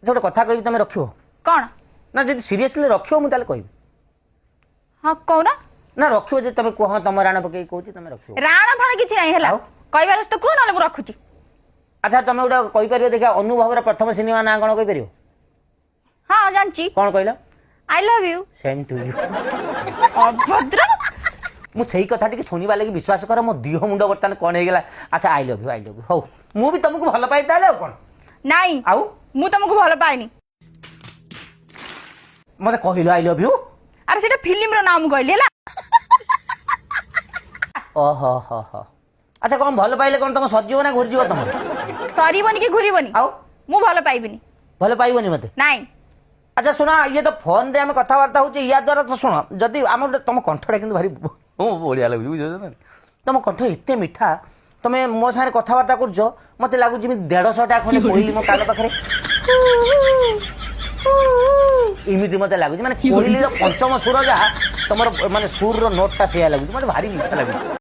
ଗୋଟେ କଥା କହିବି ତମେ ରଖିବ कौन ନା ଯଦି ସିରିୟସଲି ରଖିବ ମୁଁ ତାହେଲେ କହିବି हाँ कौन ନା ରଖିବ ଯଦି ତମେ କୁହ ତମ ରାଣ ପକେଇ କହୁଛି ତମେ ରଖିବ राणा फाणा किछि नाही हला आउ? कहबार तो को नले मु रखुची ଆଚ୍ଛା ତମେ ଗୋଟେ କହିପାରିବ ଦେଖିବା ଅନୁଭବର ପ୍ରଥମ ସିନେମା ନାଁ କ'ଣ କହିପାରିବ हाँ जानची କ'ଣ କହିଲ I love you same to you अभद्र ମୁଁ ସେଇ କଥା ଟିକେ ଶୁଣିବା ଲାଗି ବିଶ୍ୱାସ କର ମୋ ଦିହ ମୁଣ୍ଡ ବର୍ତ୍ତମାନ କ'ଣ ହେଇଗଲା ଆଚ୍ଛା ଆଇ ଲଭ୍ ୟୁ ହଉ ମୁଁ ବି ତମକୁ ଭଲ ପାଇ ତାହେଲେ ଆଉ କ'ଣ नहीं ଆଉ मु तुमको भल पाएनी ମତେ କହିଲ ଆଇ लव यू अरे सेटा फिल्म रो नाम कहली हला ଓହୋ ହୋ ହୋ ଆଚ୍ଛା କ'ଣ ଭଲ ପାଇଲେ କ'ଣ ତମ ସଜିବ ନା ଘୁରିଯିବ ତମର सरीबनी कि घुरीबनी ଆଉ मु भल पाइबिनी ଭଲ ପାଇବନି ମତେ नहीं ଆଚ୍ଛା ଶୁଣ ଇଏ ତ ଫୋନ୍ରେ ଆମେ କଥାବାର୍ତ୍ତା ହଉଛେ ୟା ଦ୍ୱାରା ତ ଶୁଣ ଯଦି ଆମର ତମ କଣ୍ଠଟା କିନ୍ତୁ ଭାରି ବଢ଼ିଆ ଲାଗୁଛି ବୁଝିଛ ନା ତମ କଣ୍ଠ ଏତେ ମିଠା ତମେ ମୋ ସାଙ୍ଗରେ କଥାବାର୍ତ୍ତା କରୁଛ ମତେ ଲାଗୁଛି ଯେମିତି 150ଟା ଖଣ୍ଡେ କୋଇଲି ମୋ କାନ ପାଖରେ ଏମିତି ମତେ ଲାଗୁଛି ମାନେ କୋଇଲିର ପଞ୍ଚମ ସୁର ଯାହା ତମର ମାନେ ସୁରର ନୋଟଟା ସେଇଆ ଲାଗୁଛି ମତେ ଭାରି ମିଠା ଲାଗୁଛି